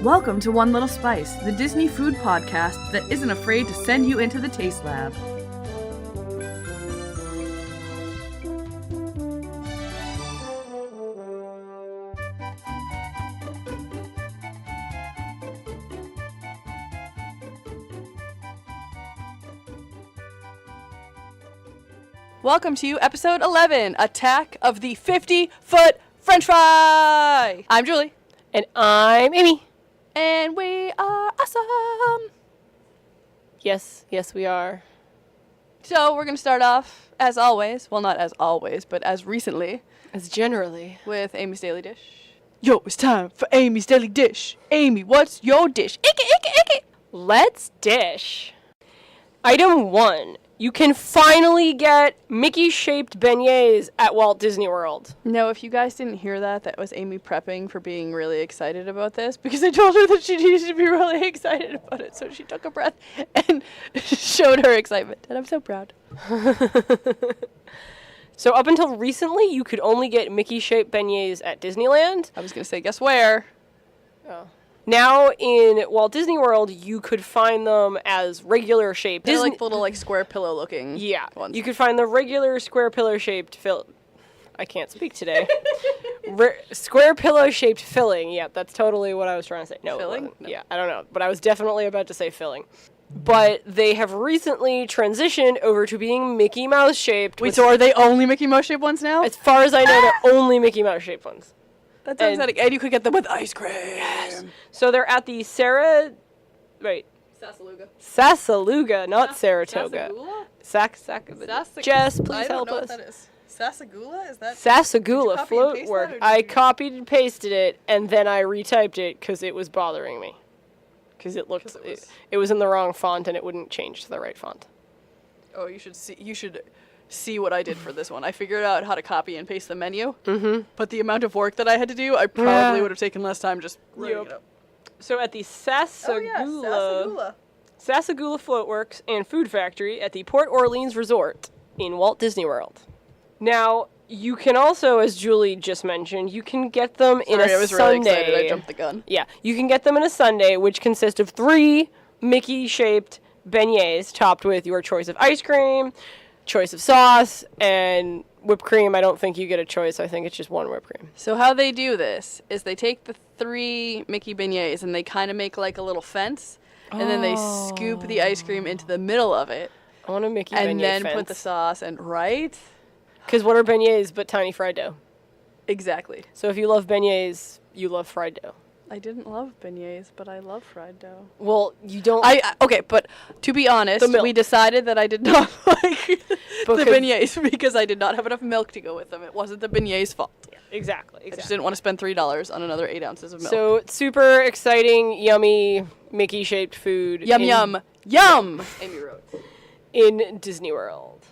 Welcome to One Little Spice, the Disney food podcast that isn't afraid to send you into the taste lab. Welcome to episode 11, Attack of the 50-Foot French Fry! I'm Julie. And I'm Amy. And we are awesome! Yes, we are. So we're going to start off, as always, well not as always, but as recently. As generally. With Amy's Daily Dish. Yo, it's time for Amy's Daily Dish. Amy, what's your dish? Icky! Let's dish. Item 1. You can finally get Mickey-shaped beignets at Walt Disney World. No, if you guys didn't hear that was Amy prepping for being really excited about this, because I told her that she needed to be really excited about it, so she took a breath and showed her excitement, and I'm so proud. So up until recently, you could only get Mickey-shaped beignets at Disneyland. I was going to say, guess where? Oh. Now in Walt Disney World, you could find them as regular shaped. They're like little square pillow looking ones. You could find the regular square pillow shaped I can't speak today. Square pillow shaped filling. Yeah, that's totally what I was trying to say. No, filling? No. Yeah, I don't know, but I was definitely about to say filling. But they have recently transitioned over to being Mickey Mouse shaped. Wait, so are they only Mickey Mouse shaped ones now? As far as I know, they're only Mickey Mouse shaped ones. That's so exciting. And you could get them with ice cream. Yes. So they're at the Sassaluga, not Saratoga. Jess, please help us. That is. Sassagoula? Is that? Sassagoula float work. I copied and pasted it, and then I retyped it because it was bothering me. Because it was in the wrong font, and it wouldn't change to the right font. Oh, you should see what I did for this one. I figured out how to copy and paste the menu. Mm-hmm. But the amount of work that I had to do, I probably would have taken less time just writing it up. So at the Sassagoula Floatworks and Food Factory at the Port Orleans Resort in Walt Disney World. Now, you can also, as Julie just mentioned, you can get them in a sundae. I was really excited. I jumped the gun. Yeah, you can get them in a sundae, which consists of 3 Mickey-shaped beignets topped with your choice of ice cream, choice of sauce, and whipped cream. I don't think you get a choice. I think it's just one whipped cream. So how they do this is they take the 3 Mickey beignets and they kind of make like a little fence, and then they scoop the ice cream into the middle of it. I want a Mickey beignet and then fence. Put the sauce and right. Because what are beignets but tiny fried dough? Exactly. So if you love beignets, you love fried dough. I didn't love beignets, but I love fried dough. Well, you don't... Okay, but to be honest, we decided that I did not like the beignets because I did not have enough milk to go with them. It wasn't the beignets' fault. Yeah, exactly. I just didn't want to spend $3 on another 8 ounces of milk. So, super exciting, yummy, Mickey-shaped food. Yum! Amy wrote. In Disney World.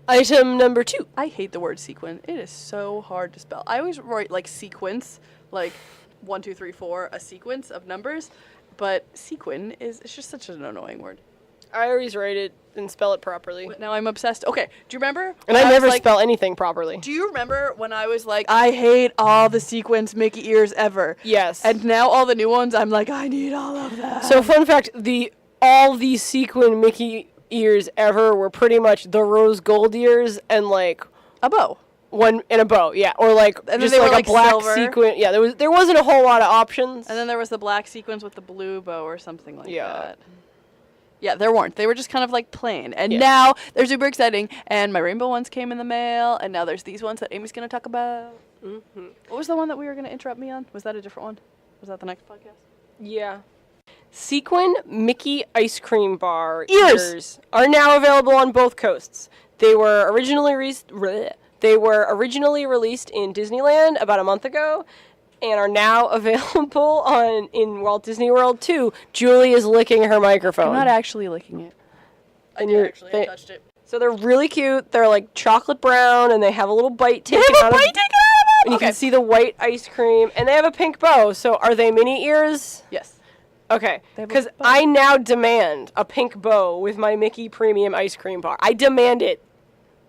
Item number 2. I hate the word sequin. It is so hard to spell. I always write, sequence, 1, 2, 3, 4, a sequence of numbers, but sequin it's just such an annoying word. I always write it and spell it properly. But now I'm obsessed. Okay, do you remember? And I never spell anything properly. Do you remember when I was like, I hate all the sequins Mickey ears ever? Yes. And now all the new ones, I'm like, I need all of them. So fun fact, all the sequin Mickey ears ever were pretty much the rose gold ears and a bow. One in a bow, yeah, or and just they were a black silver. sequin. Yeah, there wasn't a whole lot of options. And then there was the black sequins with the blue bow or something like that. Yeah, there weren't. They were just kind of plain. And now they're super exciting. And my rainbow ones came in the mail. And now there's these ones that Amy's going to talk about. Mm-hmm. What was the one that we were going to interrupt me on? Was that a different one? Was that the next podcast? Yeah. Sequin Mickey ice cream bar ears are now available on both coasts. They were originally released in Disneyland about a month ago and are now available in Walt Disney World too. Julie is licking her microphone. I'm not actually licking it. I touched it. So they're really cute. They're chocolate brown and they have a little bite taken out of them. And you can see the white ice cream and they have a pink bow. So are they mini ears? Yes. Okay, because I now demand a pink bow with my Mickey Premium ice cream bar. I demand it.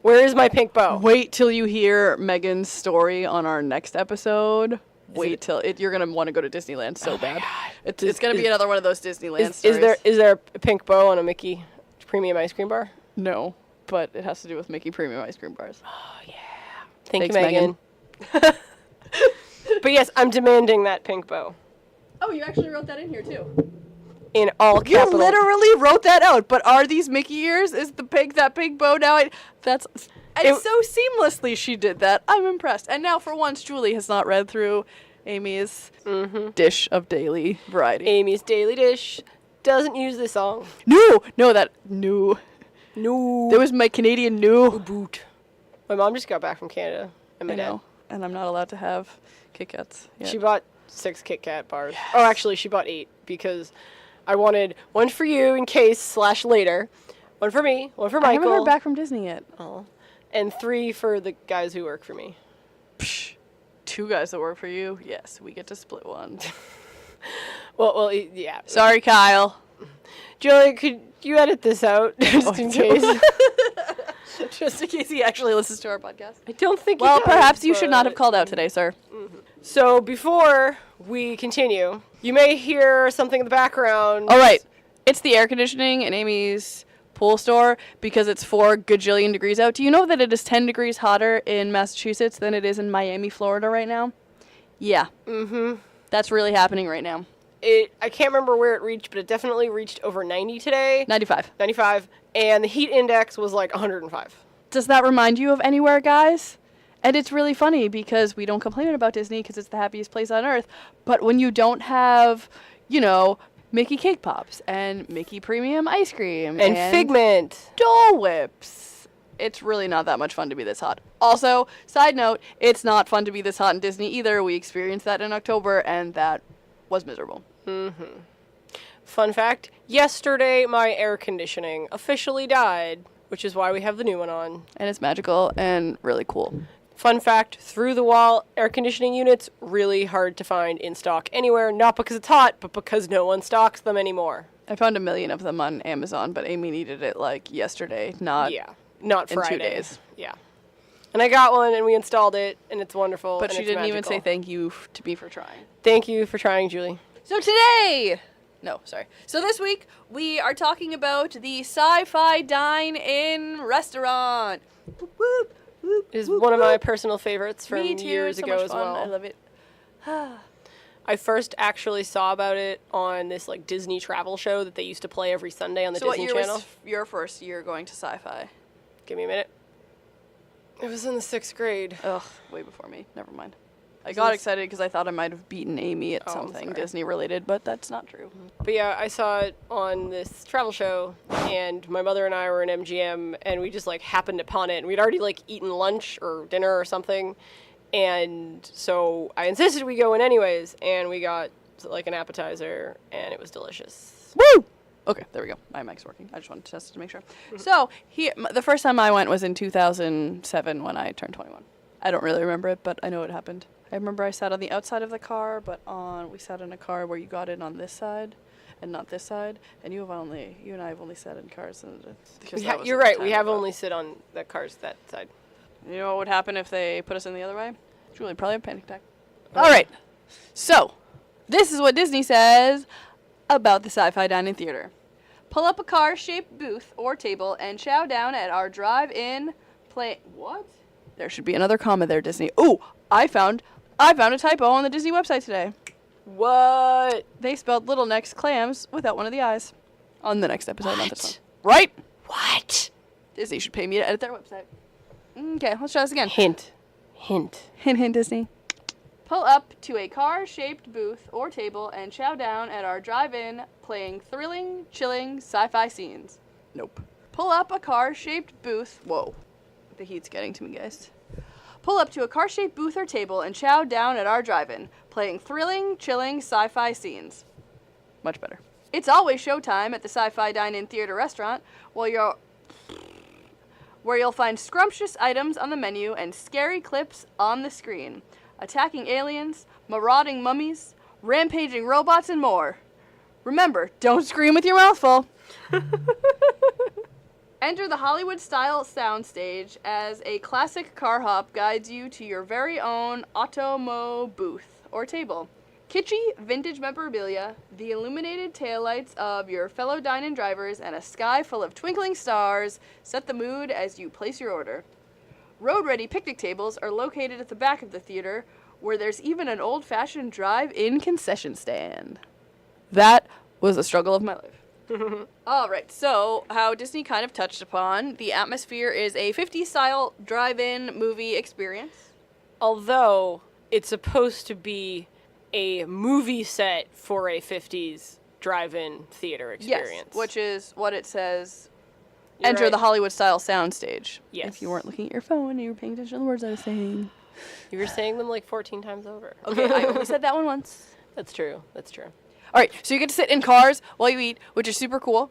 Where is my pink bow? Wait till you hear Megan's story on our next episode. Wait till you're gonna want to go to Disneyland so bad. It's gonna be another one of those Disneyland stories. Is there a pink bow on a Mickey premium ice cream bar? No, but it has to do with Mickey premium ice cream bars. Oh yeah. Thanks, Megan. But yes, I'm demanding that pink bow. Oh, you actually wrote that in here too. In all capital. You literally wrote that out. But are these Mickey ears? Is the that pink bow now? So seamlessly she did that. I'm impressed. And now for once, Julie has not read through Amy's dish of daily variety. Amy's daily dish doesn't use this song. No. There was my Canadian boot. My mom just got back from Canada. And my dad. And I'm not allowed to have Kit Kats yet. She bought 6 Kit Kat bars. Yes. Oh, actually, she bought 8 because I wanted one for you in case / later, one for me, one for Michael. I haven't heard back from Disney yet. Oh. And 3 for the guys who work for me. Psh, 2 guys that work for you? Yes, we get to split one. well, yeah. Sorry, Kyle. Julie, could you edit this out just in case? Just in case he actually listens to our podcast. I don't think. Well, perhaps you should not have called out today, sir. Mm-hmm. So before we continue, you may hear something in the background. All right, it's the air conditioning in Amy's pool store because it's 4 gajillion degrees out. Do you know that it is 10 degrees hotter in Massachusetts than it is in Miami, Florida right now? Yeah. Mm-hmm. That's really happening right now. I can't remember where it reached, but it definitely reached over 90 today. 95. And the heat index was like 105. Does that remind you of anywhere, guys? And it's really funny because we don't complain about Disney because it's the happiest place on earth. But when you don't have, Mickey Cake Pops and Mickey Premium Ice Cream and Figment Dole Whips, it's really not that much fun to be this hot. Also, side note, it's not fun to be this hot in Disney either. We experienced that in October, and that was miserable. Mm-hmm. Fun fact, yesterday my air conditioning officially died, which is why we have the new one on. And it's magical and really cool. Fun fact, through-the-wall air conditioning units, really hard to find in stock anywhere, not because it's hot, but because no one stocks them anymore. I found 1 million of them on Amazon, but Amy needed it, yesterday, not Friday. In 2 days. Yeah. And I got one, and we installed it, and it's wonderful. But she didn't magical. even say thank you to me for trying. Thank you for trying, Julie. So this week, we are talking about the Sci-Fi Dine-In restaurant. Whoop, whoop, whoop, it is one of my personal favorites from years ago as well. I love it. I first actually saw about it on this Disney travel show that they used to play every Sunday on the Disney Channel. So what year was your first year going to Sci-Fi? Give me a minute. It was in the 6th grade. Ugh, way before me. Never mind. I got excited because I thought I might have beaten Amy at something Disney related, but that's not true. But yeah, I saw it on this travel show, and my mother and I were in MGM, and we just happened upon it, and we'd already eaten lunch or dinner or something, and so I insisted we go in anyways, and we got an appetizer, and it was delicious. Woo! Okay, there we go. My mic's working. I just wanted to test it to make sure. Mm-hmm. So the first time I went was in 2007 when I turned 21. I don't really remember it, but I know it happened. I remember I sat on the outside of the car, but we sat in a car where you got in on this side and not this side, and you and I have only sat in cars. You're right. We have only sit on the cars that side. You know what would happen if they put us in the other way? Julie, probably have a panic attack. Okay. All right. So, this is what Disney says about the Sci-Fi Dine-In Theater. Pull up a car-shaped booth or table and chow down at our drive-in play. What? There should be another comma there, Disney. Ooh, I found a typo on the Disney website today. What? They spelled Little Necks clams without one of the I's. On the next episode, not this one. Right? What? Disney should pay me to edit their website. Okay, let's try this again. Hint, Disney. Pull up to a car-shaped booth or table and chow down at our drive-in playing thrilling, chilling sci-fi scenes. Nope. Pull up a car-shaped booth. Whoa. The heat's getting to me, guys. Pull up to a car-shaped booth or table and chow down at our drive-in, playing thrilling, chilling sci-fi scenes. Much better. It's always showtime at the Sci-Fi Dine-In Theater restaurant, where you'll find scrumptious items on the menu and scary clips on the screen. Attacking aliens, marauding mummies, rampaging robots, and more. Remember, don't scream with your mouth full. Enter the Hollywood-style soundstage as a classic car hop guides you to your very own Automo booth or table. Kitschy vintage memorabilia, the illuminated taillights of your fellow dine-in drivers, and a sky full of twinkling stars set the mood as you place your order. Road-ready picnic tables are located at the back of the theater, where there's even an old-fashioned drive-in concession stand. That was a struggle of my life. All right, so how Disney kind of touched upon, the atmosphere is a 50s-style drive-in movie experience. Although it's supposed to be a movie set for a 50s drive-in theater experience. Yes, which is what it says. You're Enter right. the Hollywood-style soundstage. Yes. If you weren't looking at your phone and you were paying attention to the words I was saying. You were saying them like 14 times over. Okay, I only said that one once. That's true. That's true. All right, so you get to sit in cars while you eat, which is super cool.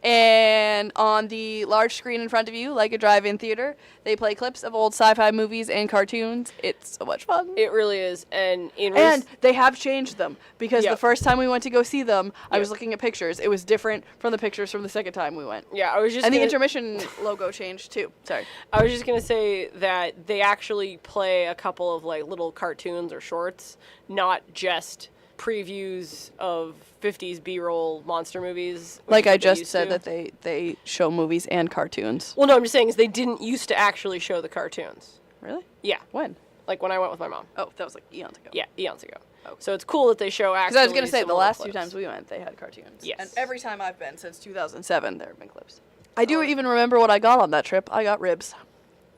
And on the large screen in front of you, like a drive-in theater, they play clips of old sci-fi movies and cartoons. It's so much fun. It really is. And They have changed them because Yep. the first time we went to go see them, I Yep. was looking at pictures. It was different from the pictures from the second time we went. yeah, I was just And the gonna- intermission logo changed too. Sorry. I was just gonna say that they actually play a couple of like little cartoons or shorts, not just previews of 50s B-roll monster movies. which Like is I what they just used said to. that they show movies and cartoons. Well, no, I'm just saying is they didn't used to actually show the cartoons. Really? Yeah, When? like when I went with my mom. Oh, that was like eons ago. Yeah, eons ago. Oh. So it's cool that they show actually. Because I was going to say, some the little last clips. 2 times we went, they had cartoons. Yes. And every time I've been since 2007, there have been clips. I do even remember what I got on that trip. I got ribs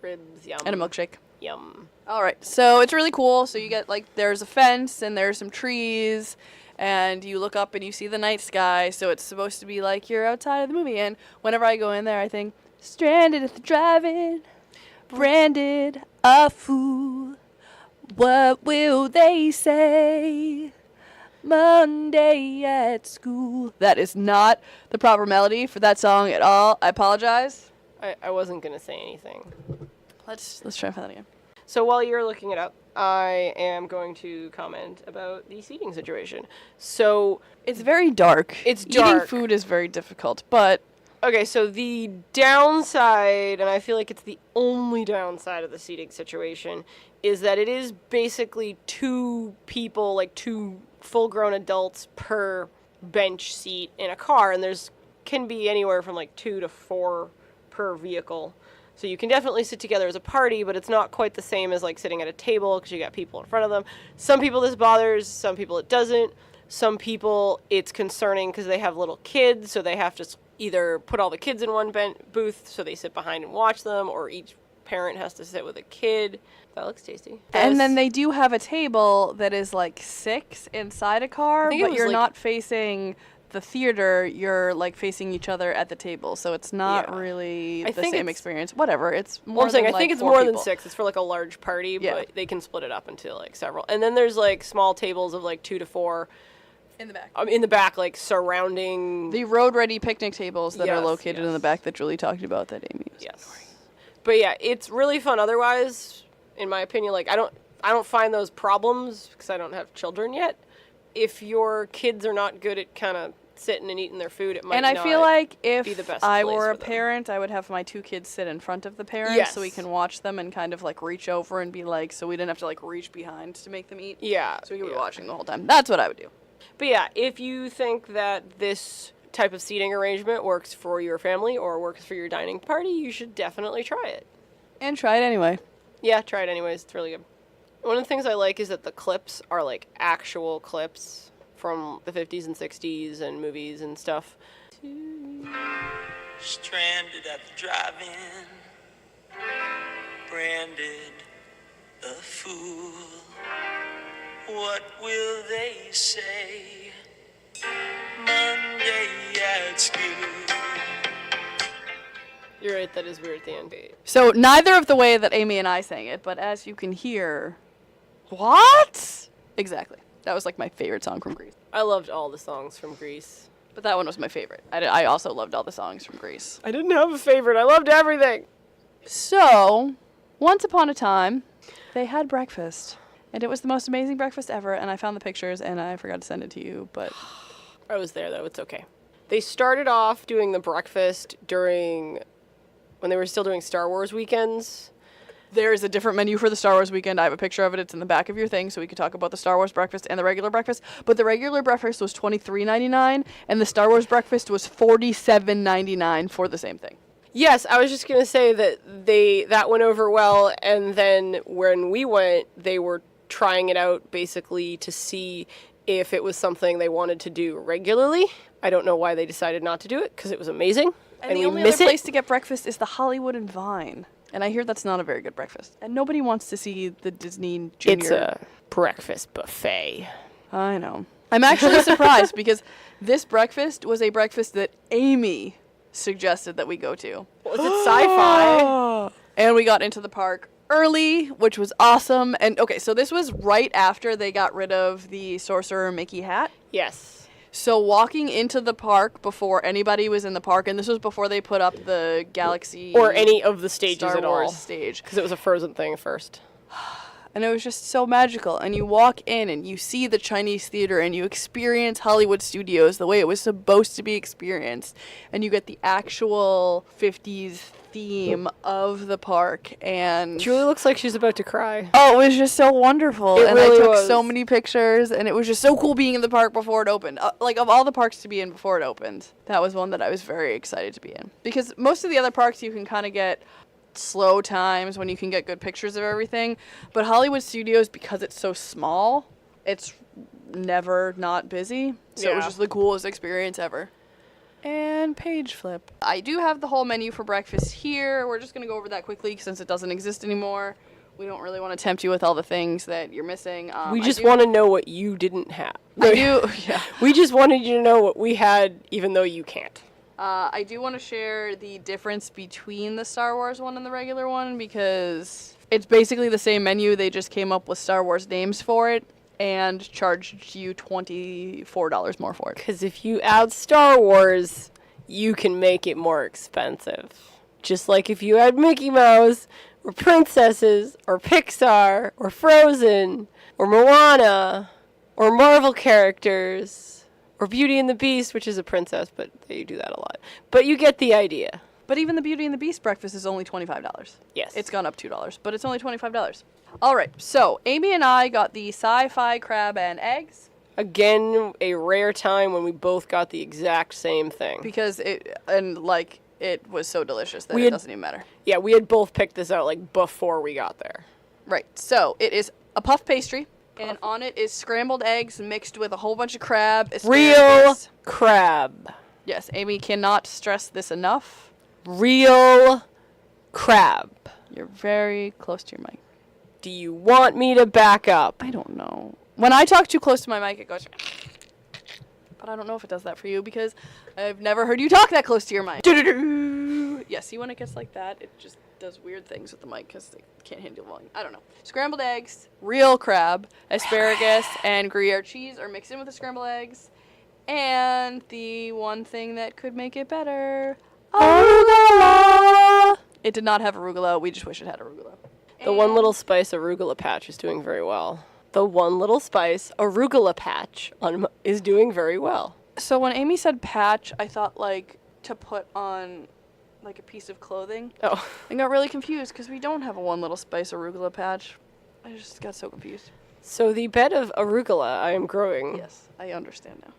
Ribs, yum. and a milkshake. Yum. All right, so it's really cool. So you get, like, there's a fence and there's some trees, and you look up and you see the night sky. So it's supposed to be like you're outside of the movie. And whenever I go in there, I think, stranded at the drive-in, branded a fool. What will they say? Monday at school. That is not the proper melody for that song at all. I apologize. I wasn't gonna say anything. Let's try and find that again. So while you're looking it up, I am going to comment about the seating situation. So, It's very dark. It's Eating dark. food is very difficult, but okay, so the downside, and I feel like it's the only downside of the seating situation, is that it is basically 2 people, like 2 full-grown adults per bench seat in a car, and there's can be anywhere from like 2 to 4 per vehicle. So you can definitely sit together as a party, but it's not quite the same as like sitting at a table because you got people in front of them. Some people this bothers, some people it doesn't. Some people it's concerning because they have little kids, so they have to either put all the kids in one booth so they sit behind and watch them, or each parent has to sit with a kid. That looks tasty. and then they do have a table that is like 6 inside a car, think it but was, you're like- not facing the theater, you're like facing each other at the table. So it's not Yeah. really I the think same it's- experience. Whatever. It's more Well, I'm saying than, I think like, it's 4 more people. than 6. It's for like a large party, Yeah. but they can split it up into like several. And then there's like small tables of like 2 to 4 in the back. in the back, like surrounding. The road-ready picnic tables that are Yes, located in yes. the back that Julie talked about that Amy was Yes. But yeah, it's really fun otherwise, in my opinion. Like I don't find those problems because I don't have children yet. If your kids are not good at kind of sitting and eating their food, it might And I not feel like if be the best I place were a for them. parent, I would have my 2 kids sit in front of the parents Yes. so we can watch them and kind of like reach over and be like, so we didn't have to like reach behind to make them eat. Yeah. So we could be yeah. watching the whole time. That's what I would do. But yeah, if you think that this type of seating arrangement works for your family or works for your dining party, you should definitely try it. And try it anyway. Yeah, try it anyways. It's really good. One of the things I like is that the clips are like actual clips from the 50s and 60s and movies and stuff. Stranded at the drive-in, branded a fool. What will they say Monday at school? You're right, that is weird at the end. So neither of the way that Amy and I sang it, but as you can hear, what? Exactly. That was like my favorite song from Grease. I loved all the songs from Grease. But that one was my favorite. I also loved all the songs from Grease. I didn't have a favorite. I loved everything. So, once upon a time, they had breakfast. And it was the most amazing breakfast ever. And I found the pictures and I forgot to send it to you. But I was there, though. It's okay. They started off doing the breakfast during when they were still doing Star Wars weekends. There is a different menu for the Star Wars weekend. I have a picture of it. It's in the back of your thing, so we could talk about the Star Wars breakfast and the regular breakfast. But the regular breakfast was $23.99, and the Star Wars breakfast was $47.99 for the same thing. Yes, I was just going to say that went over well, and then when we went, they were trying it out basically to see if it was something they wanted to do regularly. I don't know why they decided not to do it, because it was amazing, and the only other place to get breakfast is the Hollywood and Vine. And I hear that's not a very good breakfast. And nobody wants to see the Disney Junior. It's a breakfast buffet. I know. I'm actually surprised because this breakfast was a breakfast that Amy suggested that we go to. Was it Sci-Fi? And we got into the park early, which was awesome. And okay, so this was right after they got rid of the Sorcerer Mickey hat. Yes. So walking into the park before anybody was in the park, and this was before they put up the Galaxy or any of the stages Star at Wars all stage, because it was a Frozen thing first. And it was just so magical. And you walk in and you see the Chinese theater and you experience Hollywood Studios the way it was supposed to be experienced. And you get the actual 50s theme of the park. And Julie looks like she's about to cry. oh, it was just so wonderful. It and really I took was. so many pictures. And it was just so cool being in the park before it opened. Like, of all the parks to be in before it opened, that was one that I was very excited to be in. Because most of the other parks you can kind of get slow times when you can get good pictures of everything, but Hollywood Studios, because it's so small, it's never not busy, so it was just the coolest experience ever. And page flip. I do have the whole menu for breakfast here. We're just going to go over that quickly since it doesn't exist anymore. We don't really want to tempt you with all the things that you're missing. We just want to know what you didn't have. I do, yeah. We just wanted you to know what we had, even though you can't. I do want to share the difference between the Star Wars one and the regular one because it's basically the same menu. They just came up with Star Wars names for it and charged you $24 more for it. Because if you add Star Wars, you can make it more expensive. Just like if you add Mickey Mouse, or princesses, or Pixar, or Frozen, or Moana, or Marvel characters. Or Beauty and the Beast, which is a princess, but they do that a lot. But you get the idea. But even the Beauty and the Beast breakfast is only $25. Yes. It's gone up $2, but it's only $25. All right, so Amy and I got the Sci-Fi crab and eggs. Again, a rare time when we both got the exact same thing. Because it was so delicious that it doesn't even matter. Yeah, we had both picked this out like before we got there. Right, so it is a puff pastry. And on it is scrambled eggs mixed with a whole bunch of crab. Real crab. Yes, Amy cannot stress this enough. Real crab. You're very close to your mic. Do you want me to back up? I don't know. When I talk too close to my mic, it goes... But I don't know if it does that for you because I've never heard you talk that close to your mic. Yeah, see when it gets like that, it just does weird things with the mic because they can't handle volume. I don't know. Scrambled eggs, real crab, asparagus, and Gruyere cheese are mixed in with the scrambled eggs. And the one thing that could make it better, arugula! It did not have arugula. We just wish it had arugula. The One Little Spice arugula patch is doing very well. The One Little Spice arugula patch is doing very well. So when Amy said patch, I thought like to put on like a piece of clothing. Oh. I got really confused because we don't have a One Little Spice arugula patch. I just got so confused. So the bed of arugula I am growing. Yes, I understand now.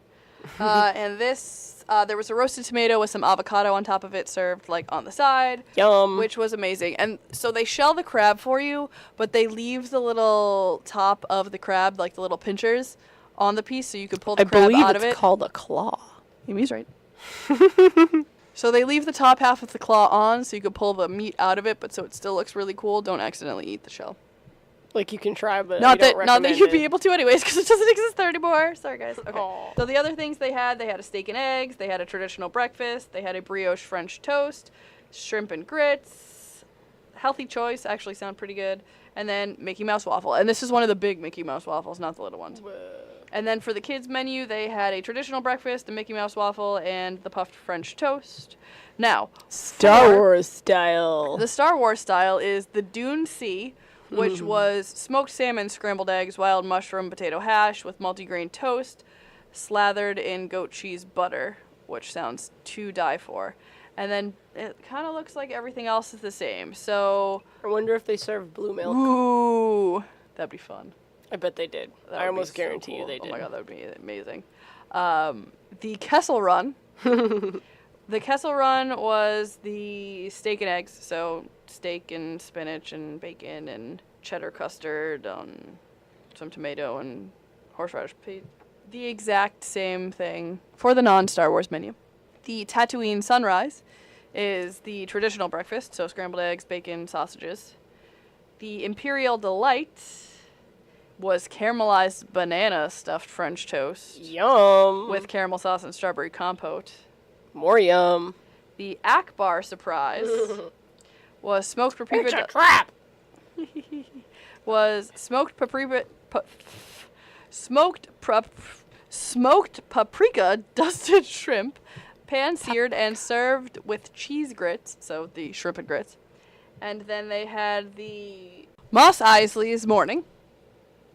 And this, there was a roasted tomato with some avocado on top of it served like on the side. Yum. Which was amazing. And so they shell the crab for you, but they leave the little top of the crab, like the little pinchers, on the piece so you could pull the crab out of it. I believe it's called a claw. Amy's right. So they leave the top half of the claw on so you could pull the meat out of it, but so it still looks really cool. Don't accidentally eat the shell. Like you can try, but not I don't that you'd it. be able to anyways, because it doesn't exist there anymore. Sorry, guys. Okay. Aww. So the other things they had a steak and eggs, they had a traditional breakfast, they had a brioche French toast, shrimp and grits, healthy choice, actually sound pretty good, and then Mickey Mouse waffle. And this is one of the big Mickey Mouse waffles, not the little ones. Whoa. And then for the kids' menu, they had a traditional breakfast, a Mickey Mouse waffle, and the puffed French toast. Now, Star Wars style. The Star Wars style is the Dune Sea, which was smoked salmon, scrambled eggs, wild mushroom, potato hash with multigrain toast, slathered in goat cheese butter, which sounds to die for. And then it kind of looks like everything else is the same. So I wonder if they serve blue milk. ooh, that'd be fun. I bet they did. I almost guarantee you they did. Oh my god, that would be amazing. The Kessel Run. The Kessel Run was the steak and eggs. So steak and spinach and bacon and cheddar custard, some tomato and horseradish. The exact same thing for the non-Star Wars menu. The Tatooine Sunrise is the traditional breakfast, so scrambled eggs, bacon, sausages. The Imperial Delight was caramelized banana stuffed French toast. Yum! With caramel sauce and strawberry compote. More yum. The Akbar Surprise was smoked paprika. It's a trap! Was smoked paprika. Smoked paprika dusted shrimp, pan-seared and served with cheese grits, so the shrimp and grits. And then they had the Mos Eisley's Morning,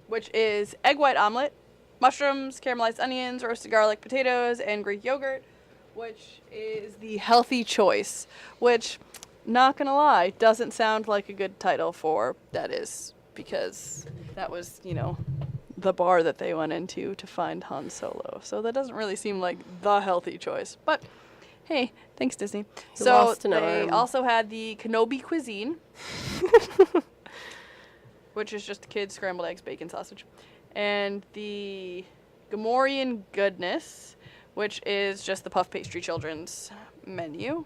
which is egg white omelet, mushrooms, caramelized onions, roasted garlic, potatoes, and Greek yogurt, which is the healthy choice, which, not gonna lie, doesn't sound like a good title for that is, because that was, the bar that they went into to find Han Solo. So that doesn't really seem like the healthy choice. But hey, thanks Disney. So they also had the Kenobi cuisine, which is just kids scrambled eggs, bacon, sausage, and the Gamorrean Goodness, which is just the puff pastry children's menu.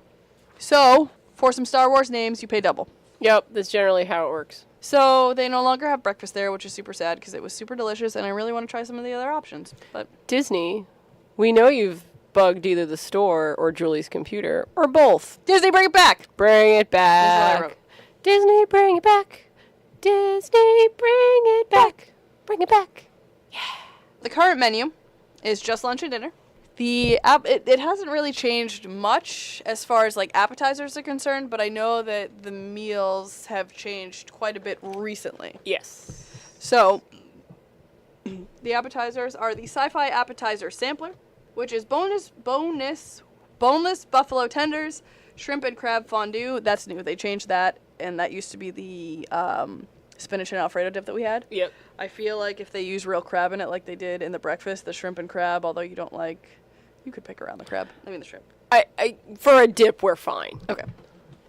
So for some Star Wars names, you pay double. Yep, that's generally how it works. So they no longer have breakfast there, which is super sad because it was super delicious, and I really want to try some of the other options. But Disney, we know you've bugged either the store or Julie's computer, or both. Disney, bring it back! Bring it back. That's what I wrote. Disney, bring it back. Disney, bring it back. Bring it back. Yeah. The current menu is just lunch and dinner. It hasn't really changed much as far as like appetizers are concerned, but I know that the meals have changed quite a bit recently. Yes. So the appetizers are the Sci-Fi Appetizer Sampler, which is boneless buffalo tenders, shrimp and crab fondue. That's new. They changed that, and that used to be the spinach and Alfredo dip that we had. Yep. I feel like if they use real crab in it like they did in the breakfast, the shrimp and crab, although you don't like, you could pick around the crab. I mean the shrimp. I for a dip, we're fine. Okay.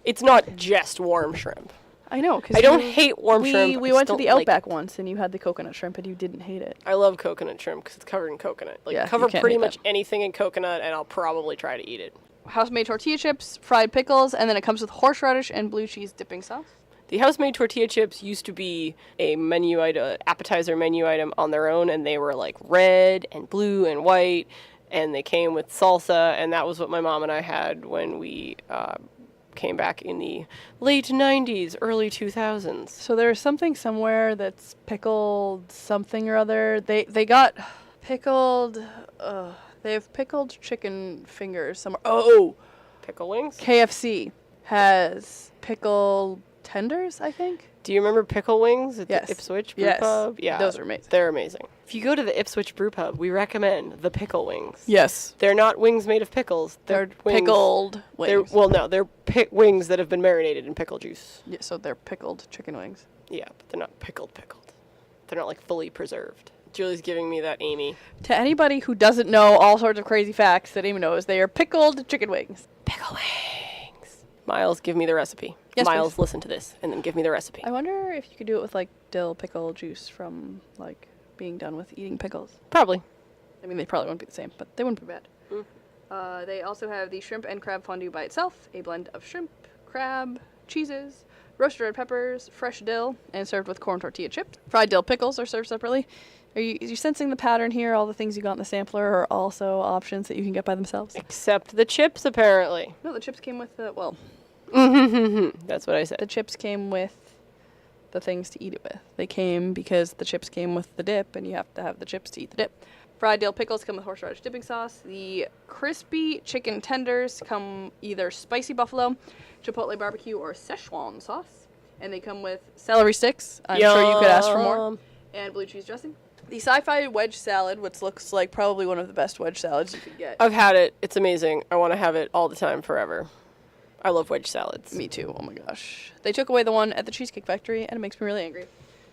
It's not just warm shrimp. I know, because I don't hate warm shrimp. We went to the Outback once, and you had the coconut shrimp, and you didn't hate it. I love coconut shrimp because it's covered in coconut. Like, Yeah, cover you can't pretty hate much that. anything in coconut, and I'll probably try to eat it. House-made tortilla chips, fried pickles, and then it comes with horseradish and blue cheese dipping sauce. The house-made tortilla chips used to be a menu item, appetizer menu item on their own, and they were like red and blue and white, and they came with salsa, and that was what my mom and I had when we came back in the late 90s, early 2000s. So there's something somewhere that's pickled something or other. They got pickled. They have pickled chicken fingers somewhere. Oh, Pickle wings? KFC has pickled tenders, I think. Do you remember pickle wings at Yes. the Ipswich Brew Yes. Pub? Yeah. Those are amazing. They're amazing. If you go to the Ipswich Brew Pub, we recommend the pickle wings. Yes. They're not wings made of pickles. They're wings. pickled wings. They're wings that have been marinated in pickle juice. Yeah, so they're pickled chicken wings. Yeah, but they're not pickled. They're not like fully preserved. Julie's giving me that Amy. To anybody who doesn't know all sorts of crazy facts that Amy knows, they are pickled chicken wings. Pickle wings. Miles, give me the recipe. Yes, Miles, please. listen to this, and then give me the recipe. I wonder if you could do it with like dill pickle juice from like being done with eating pickles. Probably. I mean, they probably wouldn't be the same, but they wouldn't be bad. Mm. They also have the shrimp and crab fondue by itself, a blend of shrimp, crab, cheeses, roasted red peppers, fresh dill, and served with corn tortilla chips. Fried dill pickles are served separately. Are you sensing the pattern here? All the things you got in the sampler are also options that you can get by themselves? Except the chips, apparently. No, the chips came with the, well, That's what I said. the chips came with the things to eat it with. They came because the chips came with the dip, and you have to have the chips to eat the dip. Fried dill pickles come with horseradish dipping sauce. The crispy chicken tenders come either spicy buffalo, chipotle barbecue, or Szechuan sauce. And they come with celery sticks. I'm sure you could ask for more. And blue cheese dressing. The Sci-Fi wedge salad, which looks like probably one of the best wedge salads you could get. I've had it. It's amazing. I want to have it all the time, forever. I love wedge salads. Me too. Oh my gosh. They took away the one at the Cheesecake Factory, and it makes me really angry.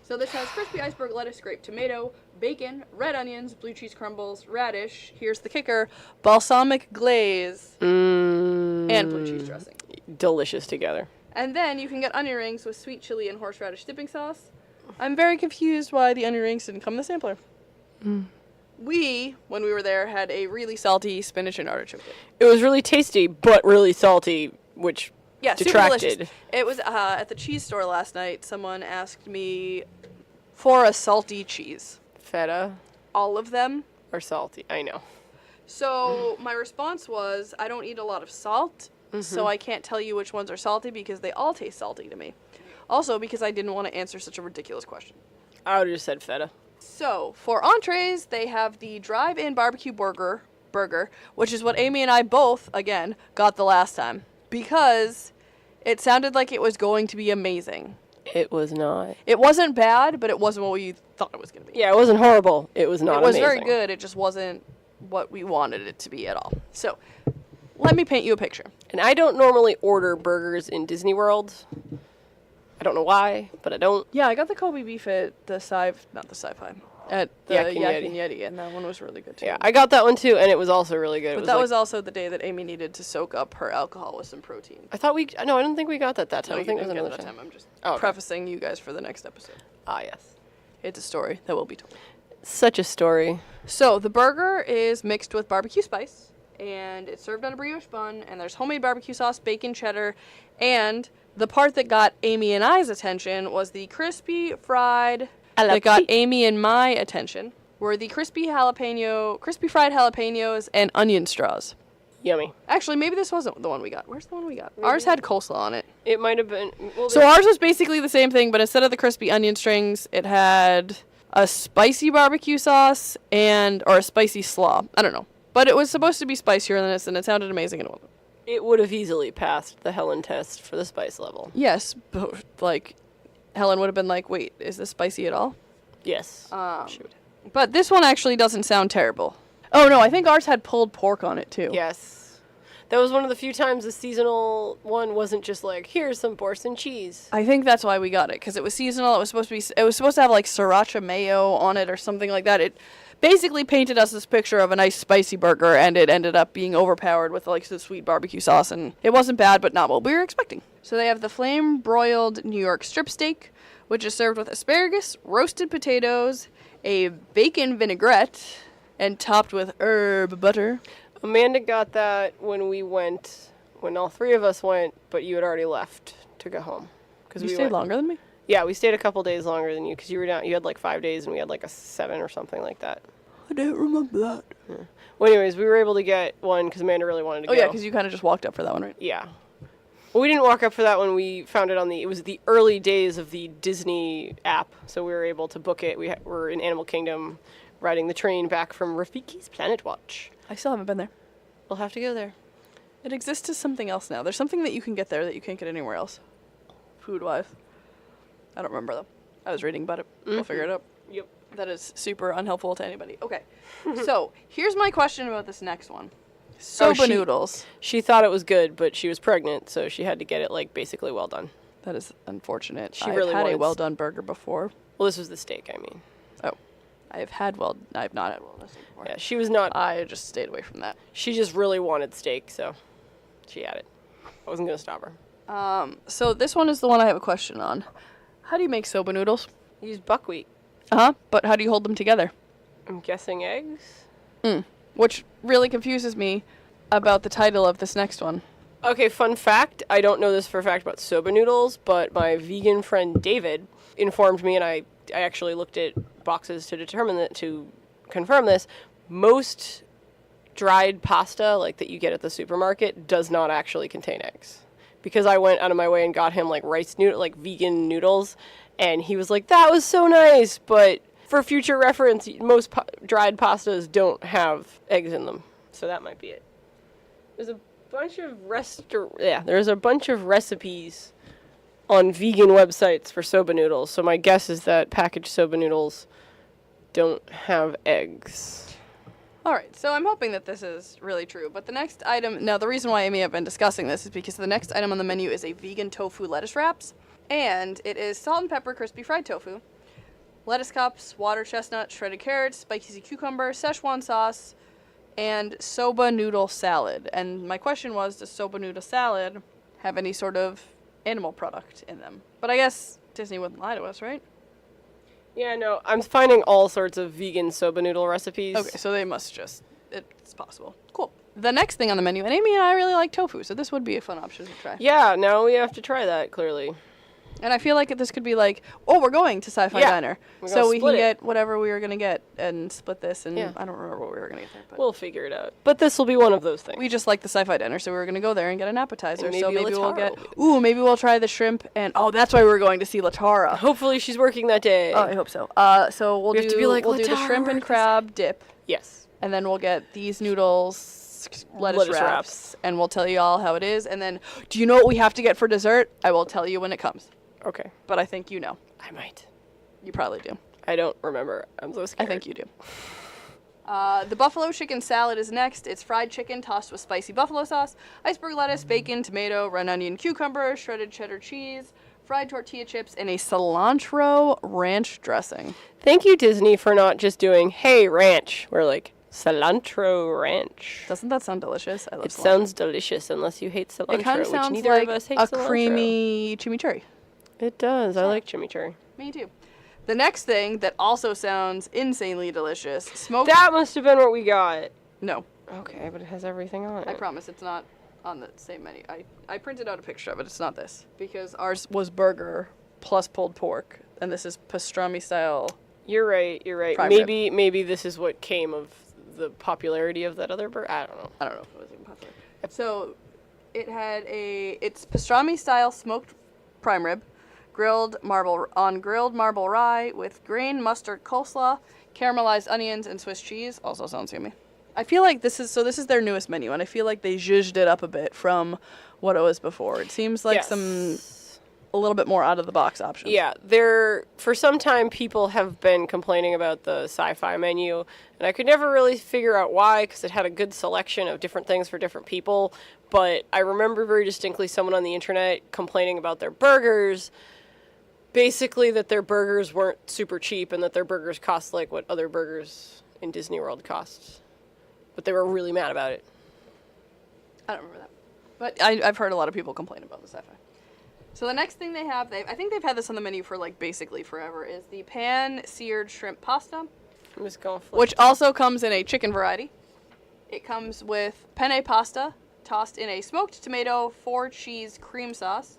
So this has crispy iceberg lettuce, grape tomato, bacon, red onions, blue cheese crumbles, radish. Here's the kicker: balsamic glaze and blue cheese dressing. Delicious together. And then you can get onion rings with sweet chili and horseradish dipping sauce. I'm very confused why the onion rings didn't come in the sampler. We, when we were there, had a really salty spinach and artichoke dip. It was really tasty, but really salty, which detracted. Super delicious. It was at the cheese store last night. Someone asked me for a salty cheese. Feta? All of them are salty. I know. So my response was, I don't eat a lot of salt, so I can't tell you which ones are salty because they all taste salty to me. Also, because I didn't want to answer such a ridiculous question. I would have just said feta. So, for entrees, they have the drive-in barbecue burger, which is what Amy and I both, again, got the last time. Because it sounded like it was going to be amazing. It was not. It wasn't bad, but it wasn't what we thought it was going to be. Yeah, it wasn't horrible. It was not amazing. It was very good. It just wasn't what we wanted it to be at all. So, let me paint you a picture. And I don't normally order burgers in Disney World. I don't know why, but I don't. Yeah, I got the Kobe beef at the Sci-Fi, at the Yak and Yak and Yeti, and that one was really good too. Yeah, I got that one too, and it was also really good. But that was also the day that Amy needed to soak up her alcohol with some protein. I don't think we got that time. No, I think it you was didn't another get it that time. I'm just Oh, okay. prefacing you guys for the next episode. Ah, yes. It's a story that will be told. Such a story. So the burger is mixed with barbecue spice, and it's served on a brioche bun, and there's homemade barbecue sauce, bacon, cheddar, and the part that got Amy and I's attention was the crispy fried, that got Amy and my attention, were the crispy fried jalapenos and onion straws. Yummy. Actually, maybe this wasn't the one we got. Where's the one we got? Ours had coleslaw on it. It might have been. Well, so ours was basically the same thing, but instead of the crispy onion strings, it had a spicy barbecue sauce or a spicy slaw. I don't know. But it was supposed to be spicier than this, and it sounded amazing, and it wasn't. It would have easily passed the Helen test for the spice level. Yes, but, Helen would have been like, wait, is this spicy at all? Yes. Shoot. But this one actually doesn't sound terrible. Oh, no, I think ours had pulled pork on it, too. Yes. That was one of the few times the seasonal one wasn't just like, here's some Boursin cheese. I think that's why we got it, because it was seasonal. It was supposed to have, sriracha mayo on it or something like that. It basically painted us this picture of a nice spicy burger, and it ended up being overpowered with, the sweet barbecue sauce, and it wasn't bad, but not what we were expecting. So they have the flame-broiled New York strip steak, which is served with asparagus, roasted potatoes, a bacon vinaigrette, and topped with herb butter. Amanda got that when all three of us went, but you had already left to go home. You stayed longer than me? Yeah, we stayed a couple days longer than you, because you were down. You had 5 days, and we had a 7 or something like that. I don't remember that. Yeah. Well, anyways, we were able to get one because Amanda really wanted to go. Oh, yeah, because you kind of just walked up for that one, right? Yeah. Well, we didn't walk up for that one. We found it it was the early days of the Disney app, so we were able to book it. We were in Animal Kingdom, riding the train back from Rafiki's Planet Watch. I still haven't been there. We'll have to go there. It exists as something else now. There's something that you can get there that you can't get anywhere else, food-wise. I don't remember, though. I was reading about it. We'll figure it out. Yep. That is super unhelpful to anybody. Okay. So, here's my question about this next one. Soba noodles. She thought it was good, but she was pregnant, so she had to get it, basically well done. That is unfortunate. She really had wanted a well-done burger before. Well, this was the steak, I mean. Oh. I've not had well-done steak before. Yeah, she was not... I just stayed away from that. She just really wanted steak, so she had it. I wasn't going to stop her. So this one is the one I have a question on. How do you make soba noodles? Use buckwheat. Uh-huh, but how do you hold them together? I'm guessing eggs? Which really confuses me about the title of this next one. Okay, fun fact. I don't know this for a fact about soba noodles, but my vegan friend David informed me, and I actually looked at boxes to confirm this. Most dried pasta, that you get at the supermarket, does not actually contain eggs. Because I went out of my way and got him rice noodle, vegan noodles, and he was like, "That was so nice," but for future reference, most dried pastas don't have eggs in them, so that might be it. There's a bunch of recipes on vegan websites for soba noodles, so my guess is that packaged soba noodles don't have eggs. All right, so I'm hoping that this is really true. But the next item, now the reason why Amy and I have been discussing this is because the next item on the menu is a vegan tofu lettuce wraps. And it is salt and pepper crispy fried tofu, lettuce cups, water chestnut, shredded carrots, spicy cucumber, Szechuan sauce, and soba noodle salad. And my question was, does soba noodle salad have any sort of animal product in them? But I guess Disney wouldn't lie to us, right? Yeah, no, I'm finding all sorts of vegan soba noodle recipes. Okay, so they must just, it's possible. Cool. The next thing on the menu, and Amy and I really like tofu, so this would be a fun option to try. Yeah, now we have to try that, clearly. And I feel like this could be like, oh, we're going to Sci-Fi Diner. So we can get whatever we were going to get and split this. And I don't remember what we were going to get there. But we'll figure it out. But this will be one of those things. We just like the Sci-Fi Diner, so we were going to go there and get an appetizer. And maybe so maybe we'll Latara get, maybe we'll try the shrimp. And, that's why we were going to see Latara. Hopefully she's working that day. Oh, I hope so. So we'll do the shrimp and crab dip. Yes. And then we'll get these noodles, lettuce wraps. And we'll tell you all how it is. And then, do you know what we have to get for dessert? I will tell you when it comes. Okay. But I think you know. I might. You probably do. I don't remember. I'm so scared. I think you do. The buffalo chicken salad is next. It's fried chicken tossed with spicy buffalo sauce, iceberg lettuce, bacon, tomato, red onion, cucumber, shredded cheddar cheese, fried tortilla chips, and a cilantro ranch dressing. Thank you, Disney, for not just doing, hey, ranch. We're like, cilantro ranch. Doesn't that sound delicious? I love it cilantro. Sounds delicious unless you hate cilantro, it kind of sounds which neither like of us hate a cilantro. creamy chimichurri. It does. I like chimichurri. Me too. The next thing that also sounds insanely delicious, smoked... That must have been what we got. No. Okay, but it has everything on it. I promise it's not on the same menu. I printed out a picture of it. It's not this. Because ours was burger plus pulled pork, and this is pastrami style. You're right. Maybe this is what came of the popularity of that other burger. I don't know. I don't know if it was even popular. So it's pastrami style smoked prime rib, grilled marble rye with grain mustard coleslaw, caramelized onions, and Swiss cheese. Also sounds yummy. I feel like this is their newest menu, and I feel like they zhuzhed it up a bit from what it was before. It seems like a little bit more out of the box options. Yeah, for some time people have been complaining about the sci-fi menu, and I could never really figure out why, because it had a good selection of different things for different people. But I remember very distinctly someone on the internet complaining about their burgers. Basically that their burgers weren't super cheap and that their burgers cost like what other burgers in Disney World cost. But they were really mad about it. I don't remember that. But I've heard a lot of people complain about the sci-fi. So the next thing they have, I think they've had this on the menu for like basically forever, is the pan-seared shrimp pasta. I'm just going which also comes in a chicken variety. It comes with penne pasta, tossed in a smoked tomato, 4-cheese cream sauce,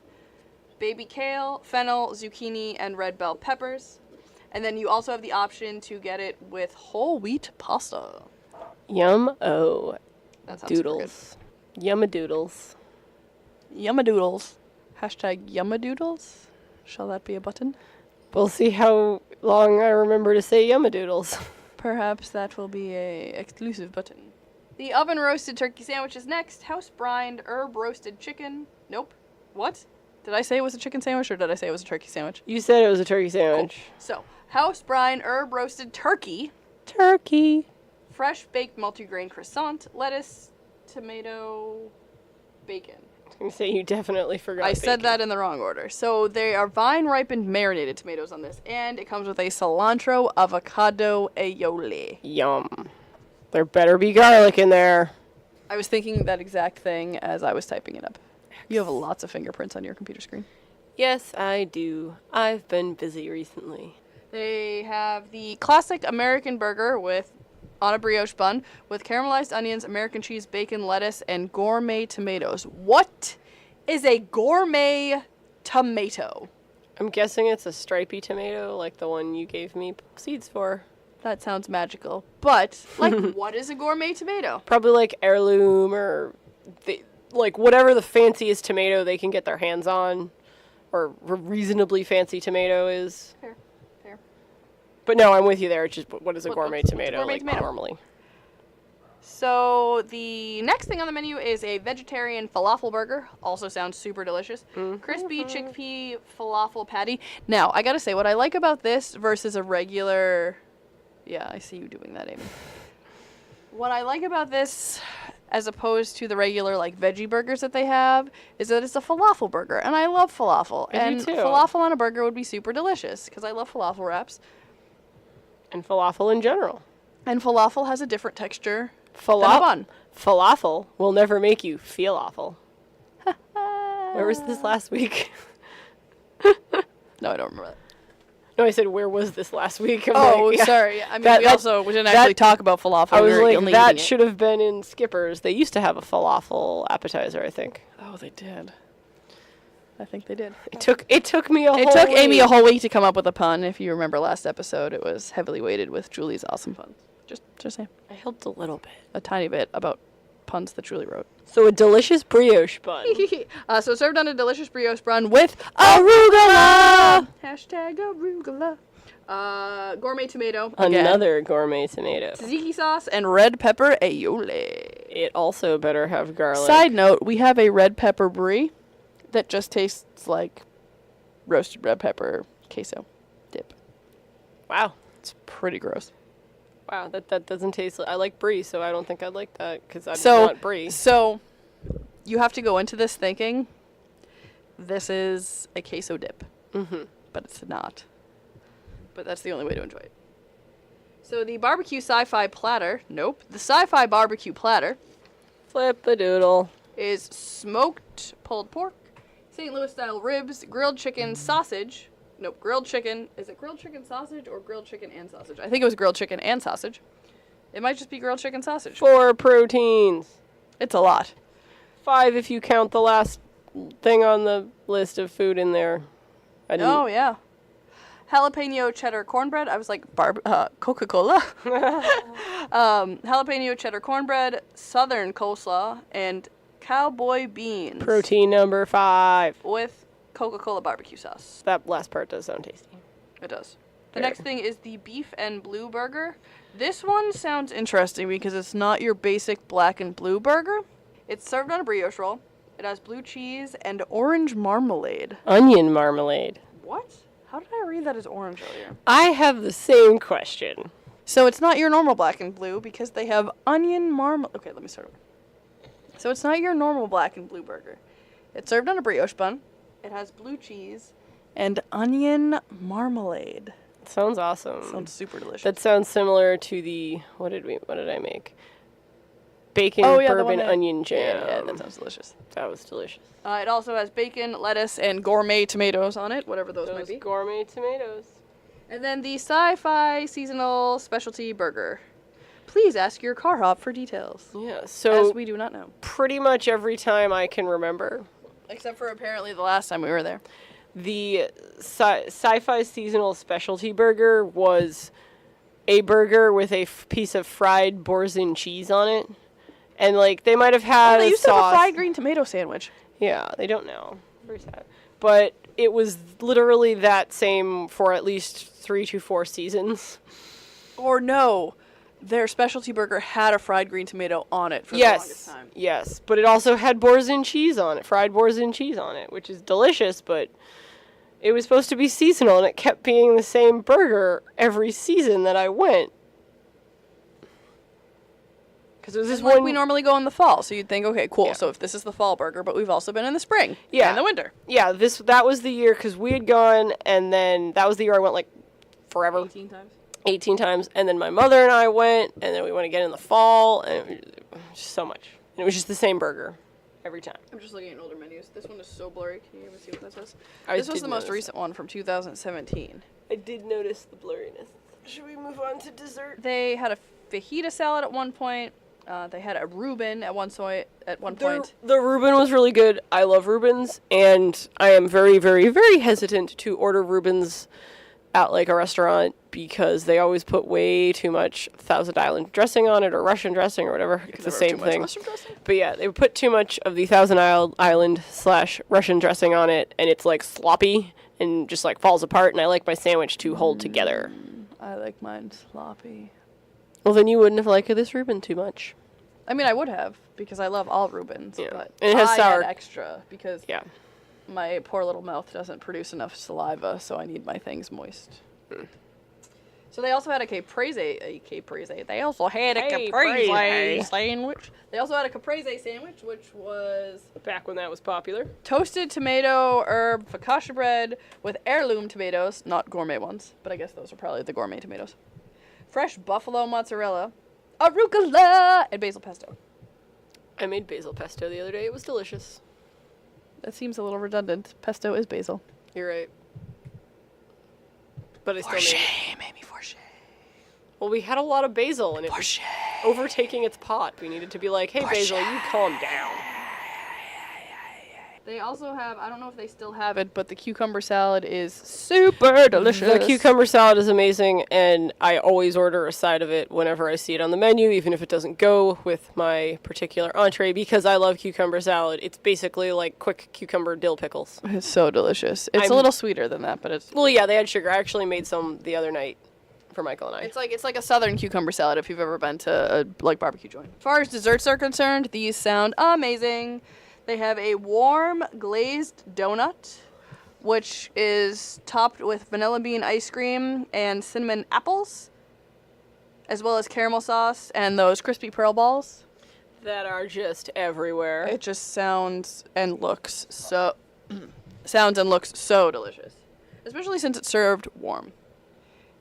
baby kale, fennel, zucchini, and red bell peppers. And then you also have the option to get it with whole wheat pasta. Yum-o. That sounds doodles. Yum-a-doodles. Yum-a-doodles. Hashtag yum-a-doodles. Shall that be a button? We'll see how long I remember to say yum-a-doodles. Perhaps that will be a exclusive button. The oven roasted turkey sandwich is next. House brined herb roasted chicken. Nope. What? Did I say it was a chicken sandwich or did I say it was a turkey sandwich? You said it was a turkey sandwich. Cool. So, house brine herb roasted turkey. Turkey. Fresh baked multigrain croissant, lettuce, tomato, bacon. I was going to say you definitely forgot I bacon. said that in the wrong order. So they are vine ripened marinated tomatoes on this, and it comes with a cilantro avocado aioli. Yum. There better be garlic in there. I was thinking that exact thing as I was typing it up. You have lots of fingerprints on your computer screen. Yes, I do. I've been busy recently. They have the classic American burger on a brioche bun with caramelized onions, American cheese, bacon, lettuce, and gourmet tomatoes. What is a gourmet tomato? I'm guessing it's a stripy tomato, like the one you gave me seeds for. That sounds magical. But, what is a gourmet tomato? Probably like heirloom or like whatever the fanciest tomato they can get their hands on, or reasonably fancy tomato is. Fair. But no, I'm with you there. It's just what is a gourmet tomato, gourmet like tomato? normally? So the next thing on the menu is a vegetarian falafel burger. Also sounds super delicious. Crispy chickpea falafel patty. Now, I gotta say, what I like about this versus a regular... Yeah, I see you doing that, Amy. What I like about this, as opposed to the regular like veggie burgers that they have, is that it's a falafel burger, and I love falafel. I do too. Falafel on a burger would be super delicious because I love falafel wraps. And falafel in general. And falafel has a different texture than a bun. Falafel will never make you feel awful. Where was this last week? No, I don't remember that. No, I said, where was this last week? Sorry. I mean, we didn't actually talk about falafel. I was like, that should have been in Skipper's. They used to have a falafel appetizer, I think. Oh, they did. I think they did. It took me a whole week. It took Amy a whole week to come up with a pun. If you remember last episode, it was heavily weighted with Julie's awesome puns. Just saying. I helped a little bit. A tiny bit about puns that Julie wrote. So a delicious brioche bun. So served on a delicious brioche bun with arugula. Hashtag arugula. Gourmet tomato. Another gourmet tomato. Tzatziki sauce and red pepper aioli. It also better have garlic. Side note, we have a red pepper brie that just tastes like roasted red pepper queso dip. Wow. It's pretty gross. Wow, that doesn't taste. I like brie, so I don't think I'd like that because I don't want brie. So, you have to go into this thinking this is a queso dip, but it's not. But that's the only way to enjoy it. So the barbecue sci-fi platter, the sci-fi barbecue platter, Flip a doodle, is smoked pulled pork, St. Louis style ribs, grilled chicken sausage. Nope, grilled chicken. Is it grilled chicken sausage or grilled chicken and sausage? I think it was grilled chicken and sausage. It might just be grilled chicken sausage. 4 proteins. It's a lot. 5 if you count the last thing on the list of food in there. Oh, yeah. Jalapeno cheddar cornbread. I was like, Coca-Cola. Jalapeno cheddar cornbread, southern coleslaw, and cowboy beans. Protein number 5. With Coca-Cola barbecue sauce. That last part does sound tasty. It does. The next thing is the beef and blue burger. This one sounds interesting because it's not your basic black and blue burger. It's served on a brioche roll. It has blue cheese and orange marmalade. Onion marmalade. What? How did I read that as orange earlier? I have the same question. So it's not your normal black and blue because they have onion marmalade. Okay, let me start over. So it's not your normal black and blue burger. It's served on a brioche bun. It has blue cheese and onion marmalade. Sounds awesome. Sounds super delicious. That sounds similar to the what did I make? Bacon, bourbon, onion jam. Yeah, that sounds delicious. That was delicious. It also has bacon, lettuce, and gourmet tomatoes on it, whatever those might be. Gourmet tomatoes. And then the Sci-Fi seasonal specialty burger. Please ask your car hop for details. Yeah, so as we do not know. Pretty much every time I can remember. Except for apparently the last time we were there. The Sci-Fi seasonal specialty burger was a burger with a piece of fried Boursin cheese on it. And, like, they might have had they used sauce. to have a fried green tomato sandwich. Yeah, they don't now. Very sad. But it was literally that same for at least 3 to 4 seasons. Or no. Their specialty burger had a fried green tomato on it for the longest time. Yes, but it also had Boursin cheese on it, fried Boursin cheese on it, which is delicious, but it was supposed to be seasonal, and it kept being the same burger every season that I went. Because it was this one... we normally go in the fall, so you'd think, okay, cool, so if this is the fall burger, but we've also been in the spring and the winter. Yeah, that was the year, because we had gone, and then that was the year I went, like, forever. 18 times, and then my mother and I went, and then we went again in the fall, and it was just so much. And it was just the same burger every time. I'm just looking at older menus. This one is so blurry. Can you even see what this is? This was the most recent one from 2017. I did notice the blurriness. Should we move on to dessert? They had a fajita salad at one point. They had a Reuben at one point. The Reuben was really good. I love Reubens, and I am very, very, very hesitant to order Reubens at like a restaurant because they always put way too much Thousand Island dressing on it or Russian dressing or whatever. It's the same thing. But yeah, they put too much of the Thousand Island / Russian dressing on it, and it's like sloppy and just like falls apart. And I like my sandwich to hold together. I like mine sloppy. Well, then you wouldn't have liked this Reuben too much. I mean, I would have because I love all Reubens. Yeah. But and it has sour extra because my poor little mouth doesn't produce enough saliva, so I need my things moist. So they also had a caprese. They also had a Caprese. caprese sandwich. They also had a caprese sandwich, which was Back when that was popular. toasted tomato herb focaccia bread with heirloom tomatoes, not gourmet ones, but I guess those are probably the gourmet tomatoes. Fresh buffalo mozzarella, arugula, and basil pesto. I made basil pesto the other day. It was delicious. That seems a little redundant. Pesto is basil. You're right. But I still made it. Maybe for shame. Well, we had a lot of basil, and it was overtaking its pot. We needed to be like, hey, basil, you calm down. They also have, I don't know if they still have it, but the cucumber salad is super delicious. The cucumber salad is amazing, and I always order a side of it whenever I see it on the menu, even if it doesn't go with my particular entree, because I love cucumber salad. It's basically like quick cucumber dill pickles. It's so delicious. It's a little sweeter than that, but it's... Well, yeah, they had sugar. I actually made some the other night for Michael and I. It's like a southern cucumber salad if you've ever been to a barbecue joint. As far as desserts are concerned, these sound amazing. They have a warm glazed donut, which is topped with vanilla bean ice cream and cinnamon apples, as well as caramel sauce and those crispy pearl balls. That are just everywhere. It just sounds and looks so delicious, especially since it's served warm.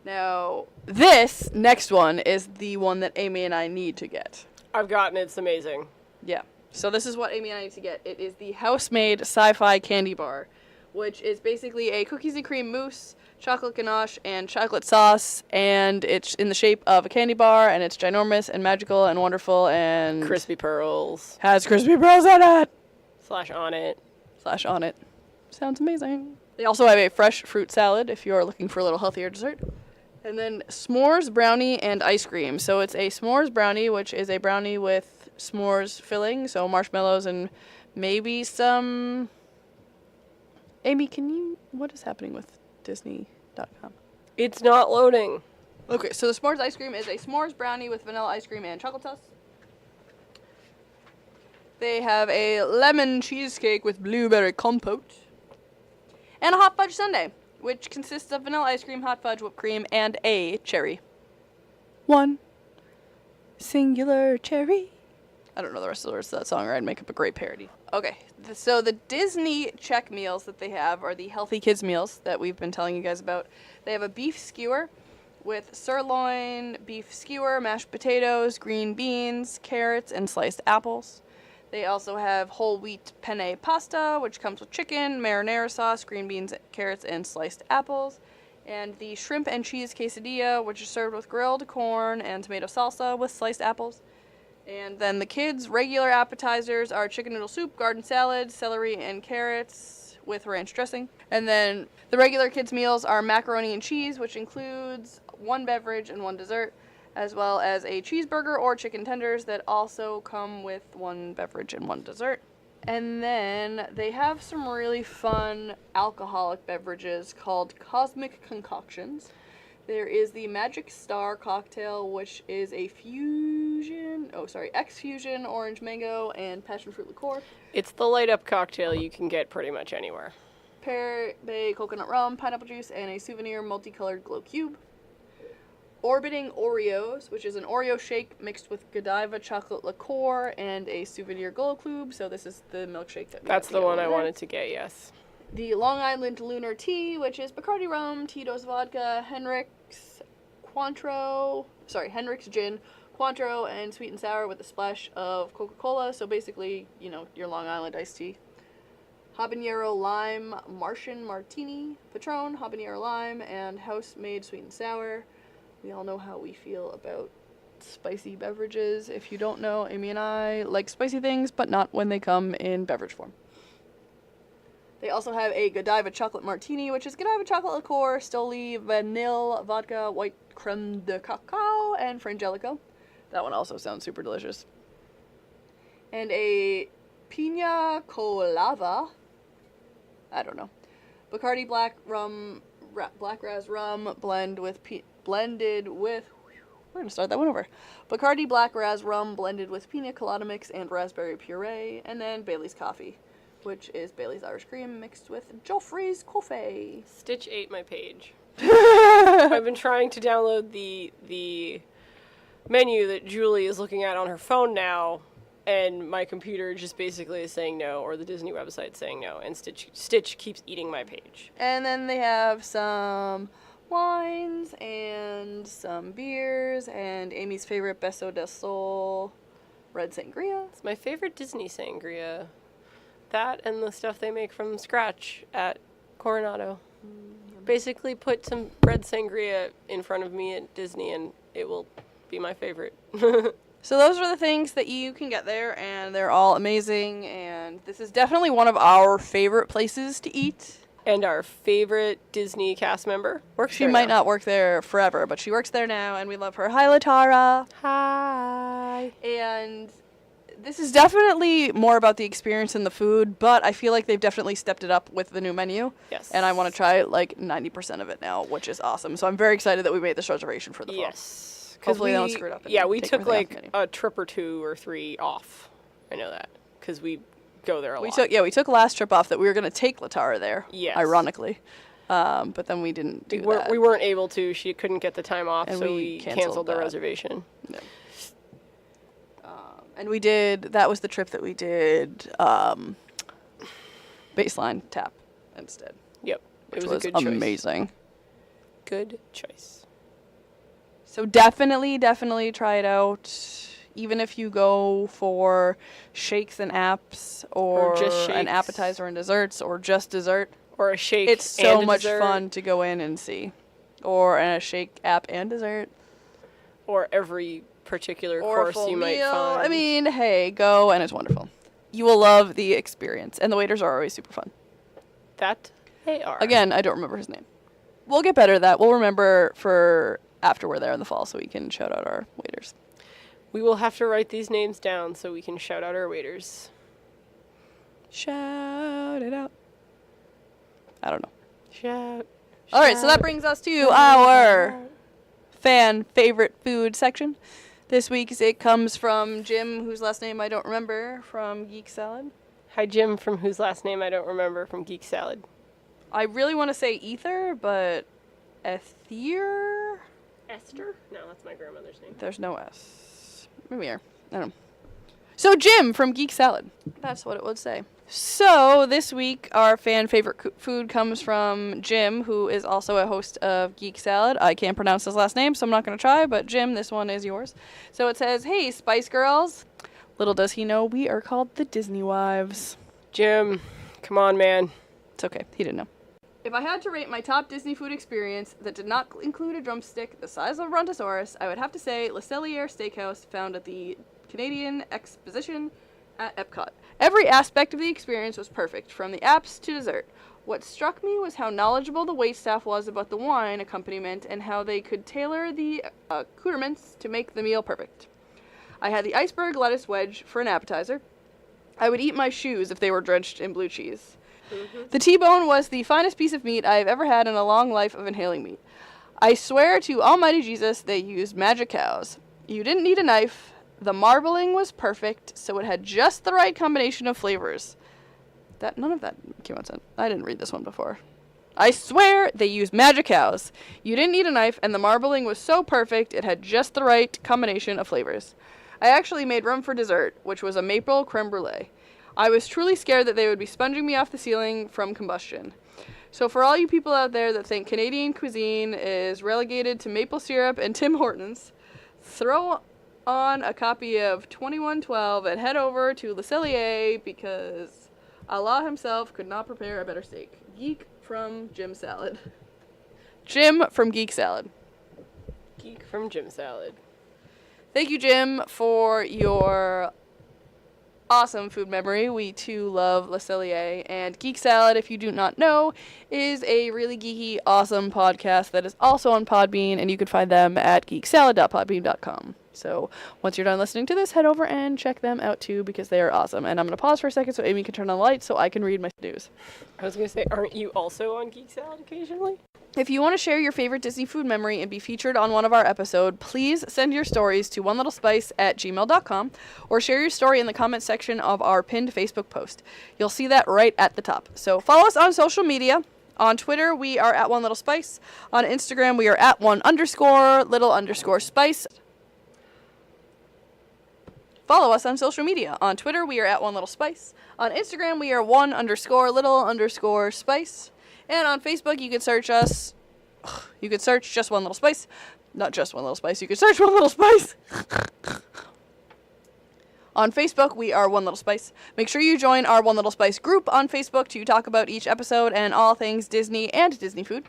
Now, this next one is the one that Amy and I need to get. I've gotten it. It's amazing. Yeah. So this is what Amy and I need to get. It is the house-made Sci-Fi candy bar, which is basically a cookies and cream mousse, chocolate ganache, and chocolate sauce, and it's in the shape of a candy bar, and it's ginormous and magical and wonderful and... Crispy pearls. Has crispy pearls on it! / on it. / on it. Sounds amazing. They also have a fresh fruit salad if you're looking for a little healthier dessert. And then s'mores, brownie, and ice cream. So it's a s'mores brownie, which is a brownie with s'mores filling, so marshmallows and maybe some... Amy, what is happening with Disney.com? It's not loading. Okay, so the s'mores ice cream is a s'mores brownie with vanilla ice cream and chocolate sauce. They have a lemon cheesecake with blueberry compote. And a hot fudge sundae, which consists of vanilla ice cream, hot fudge, whipped cream, and a cherry. One singular cherry. I don't know the rest of the words to that song, or I'd make up a great parody. Okay, so the Disney check meals that they have are the healthy kids meals that we've been telling you guys about. They have a beef skewer with sirloin, beef skewer, mashed potatoes, green beans, carrots, and sliced apples. They also have whole wheat penne pasta, which comes with chicken, marinara sauce, green beans, carrots, and sliced apples. And the shrimp and cheese quesadilla, which is served with grilled corn and tomato salsa with sliced apples. And then the kids' regular appetizers are chicken noodle soup, garden salad, celery and carrots with ranch dressing. And then the regular kids' meals are macaroni and cheese, which includes one beverage and one dessert, as well as a cheeseburger or chicken tenders that also come with one beverage and one dessert. And then they have some really fun alcoholic beverages called Cosmic Concoctions. There is the Magic Star cocktail, which is a X-Fusion, orange mango, and passion fruit liqueur. It's the light-up cocktail you can get pretty much anywhere. Pear Bay coconut rum, pineapple juice, and a souvenir multicolored glow cube. Orbiting Oreos, which is an Oreo shake mixed with Godiva chocolate liqueur and a souvenir glow cube. So this is the milkshake that we That's the one I wanted to get, yes. The Long Island Lunar Tea, which is Bacardi rum, Tito's vodka, Henrik's gin, Cointreau, and sweet and sour with a splash of Coca-Cola. So basically, your Long Island iced tea. Habanero lime Martian martini, Patron, habanero lime, and house-made sweet and sour. We all know how we feel about spicy beverages. If you don't know, Amy and I like spicy things, but not when they come in beverage form. They also have a Godiva chocolate martini, which is Godiva chocolate liqueur, Stoli, vanilla, vodka, white creme de cacao, and frangelico. That one also sounds super delicious. And a pina colada. I don't know. Bacardi black ras rum blended with we're gonna start that one over. Bacardi black ras rum blended with pina colada mix and raspberry puree, and then Bailey's coffee, which is Bailey's Irish cream mixed with Joffrey's coffee. Stitch ate my page. I've been trying to download the menu that Julie is looking at on her phone now, and my computer just basically is saying no, or the Disney website saying no, and Stitch keeps eating my page. And then they have some wines and some beers and Amy's favorite Beso del Sol red sangria. It's my favorite Disney sangria. That and the stuff they make from scratch at Coronado. Basically put some red sangria in front of me at Disney and it will be my favorite. So those are the things that you can get there, and they're all amazing, and this is definitely one of our favorite places to eat. And our favorite Disney cast member works there. She might not work there forever, but she works there now, and we love her. Hi, Latara. Hi. And this is definitely more about the experience than the food, but I feel like they've definitely stepped it up with the new menu. Yes. And I want to try like 90% of it now, which is awesome. So I'm very excited that we made this reservation for the fall. Yes. Hopefully they don't screw it up. Yeah, we took like a trip or 2 or 3 off. I know that because we go there a lot. We took last trip off that we were going to take Latara there. Yes. Ironically. But then we didn't do that. We weren't able to. She couldn't get the time off, And so we we canceled the that. reservation. No. And that was the trip that we did baseline tap instead. Yep. Which It was a good choice. amazing. Good choice. So definitely try it out. Even if you go for shakes and apps or just an shakes. appetizer and desserts or just dessert. Or a shake. It's so and a much dessert, fun to go in and see. Or a shake, app, and dessert. Or every particular Or a course full you might meal. find. I mean, hey, go and it's wonderful. You will love the experience. And the waiters are always super fun. That they are. Again, I don't remember his name. We'll get better at that. We'll remember for after we're there in the fall so we can shout out our waiters. We will have to write these names down so we can shout out our waiters. Shout it out. I don't know. Shout. All right, so that brings us to our fan favorite food section. This week's it comes from Jim, whose last name I don't remember, from Geek Salad. Hi, Jim, from whose last name I don't remember, from Geek Salad. I really want to say Ether, but Ether? Esther? No, that's my grandmother's name. There's no S. Maybe here. I don't know. So Jim from Geek Salad. That's what it would say. So this week, our fan favorite food comes from Jim, who is also a host of Geek Salad. I can't pronounce his last name, so I'm not going to try, but Jim, this one is yours. So it says, "Hey, Spice Girls." Little does he know, we are called the Disney Wives. Jim, come on, man. It's okay. He didn't know. If I had to rate my top Disney food experience that did not include a drumstick the size of a brontosaurus, I would have to say Le Cellier Steakhouse, found at the Canadian Exposition at Epcot. Every aspect of the experience was perfect, from the apps to dessert. What struck me was how knowledgeable the waitstaff was about the wine accompaniment and how they could tailor the accoutrements to make the meal perfect. I had the iceberg lettuce wedge for an appetizer. I would eat my shoes if they were drenched in blue cheese. The T-bone was the finest piece of meat I have ever had in a long life of inhaling meat. I swear to Almighty Jesus they used magic cows. You didn't need a knife. The marbling was perfect, so it had just the right combination of flavors. None of that came out. I didn't read this one before. I swear they used magic cows. You didn't need a knife, and the marbling was so perfect it had just the right combination of flavors. I actually made room for dessert, which was a maple creme brulee. I was truly scared that they would be sponging me off the ceiling from combustion. So for all you people out there that think Canadian cuisine is relegated to maple syrup and Tim Hortons, throw on a copy of 2112 and head over to Le Cellier because Allah himself could not prepare a better steak. Geek from Jim Salad. Jim from Geek Salad. Geek from Jim Salad. Thank you, Jim, for your awesome food memory. We too love Le Cellier, and Geek Salad, if you do not know, is a really geeky, awesome podcast that is also on Podbean, and you can find them at geeksalad.podbean.com. So once you're done listening to this, head over and check them out too, because they are awesome. And I'm going to pause for a second so Amy can turn on the lights so I can read my news. I was going to say, aren't you also on Geek Salad occasionally? If you want to share your favorite Disney food memory and be featured on one of our episodes, please send your stories to onelittlespice@gmail.com or share your story in the comment section of our pinned Facebook post. You'll see that right at the top. So follow us on social media On Twitter, we are at One Little Spice. On Instagram, we are at @1_little_spice. Follow us on social media. On Twitter, we are at One Little Spice. On Instagram, we are @1_little_spice. And on Facebook, you can search us. You can search just One Little Spice. Not just One Little Spice. You can search One Little Spice. On Facebook, we are One Little Spice. Make sure you join our One Little Spice group on Facebook to talk about each episode and all things Disney and Disney food.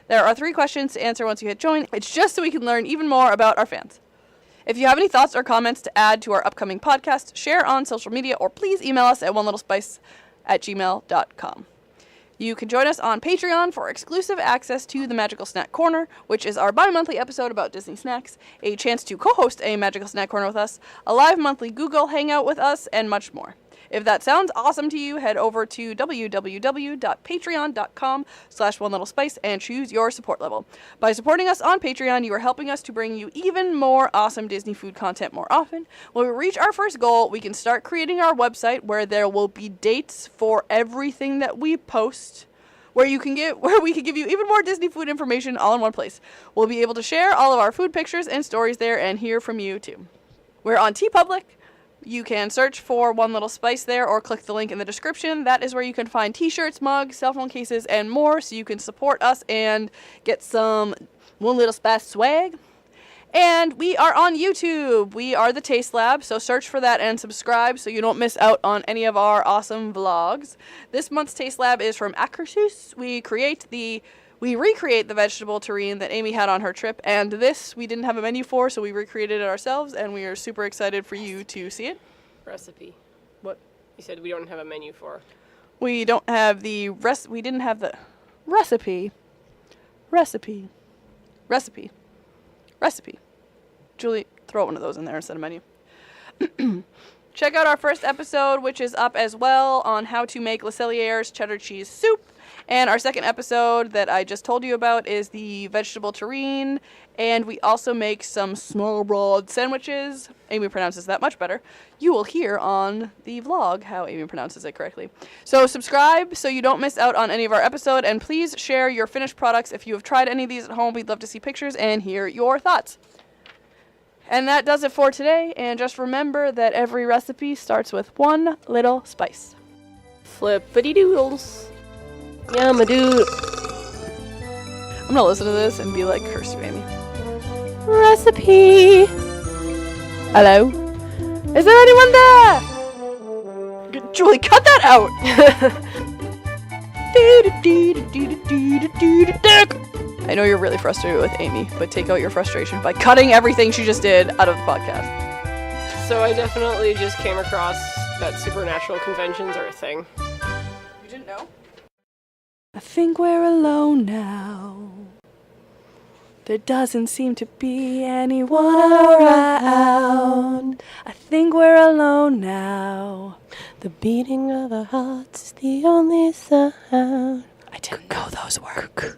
There are 3 questions to answer once you hit join. It's just so we can learn even more about our fans. If you have any thoughts or comments to add to our upcoming podcast, share on social media, or please email us at onelittlespice@gmail.com. You can join us on Patreon for exclusive access to the Magical Snack Corner, which is our bi-monthly episode about Disney snacks, a chance to co-host a Magical Snack Corner with us, a live monthly Google Hangout with us, and much more. If that sounds awesome to you, head over to www.patreon.com/onelittlespice and choose your support level. By supporting us on Patreon, you are helping us to bring you even more awesome Disney food content more often. When we reach our first goal, we can start creating our website where there will be dates for everything that we post, where we can give you even more Disney food information all in one place. We'll be able to share all of our food pictures and stories there and hear from you too. We're on TeePublic. You can search for One Little Spice there or click the link in the description. That is where you can find t-shirts, mugs, cell phone cases, and more, so you can support us and get some One Little Spice swag. And we are on YouTube. We are the Taste Lab, so search for that and subscribe so you don't miss out on any of our awesome vlogs. This month's Taste Lab is from Akershus. We recreate the vegetable terrine that Amy had on her trip, and this we didn't have a menu for, so we recreated it ourselves, and we are super excited for you to see it. Recipe. What? You said we don't have a menu for. We don't have the we didn't have the recipe. Julie, throw one of those in there instead of menu. Check out our first episode, which is up as well, on how to make Le Cellier's cheddar cheese soup. And our second episode that I just told you about is the vegetable terrine. And we also make some small broad sandwiches. Amy pronounces that much better. You will hear on the vlog how Amy pronounces it correctly. So subscribe so you don't miss out on any of our episode. And please share your finished products. If you have tried any of these at home, we'd love to see pictures and hear your thoughts. And that does it for today. And just remember that every recipe starts with one little spice. Flippity doodles. Yum-a-doo. I'm gonna listen to this and be like, curse you, Amy. Recipe. Hello? Is there anyone there? Julie, cut that out. I know you're really frustrated with Amy, but take out your frustration by cutting everything she just did out of the podcast. So I definitely just came across that supernatural conventions are a thing. You didn't know? I think we're alone now. There doesn't seem to be anyone around. I think we're alone now. The beating of our hearts is the only sound. I didn't know those words.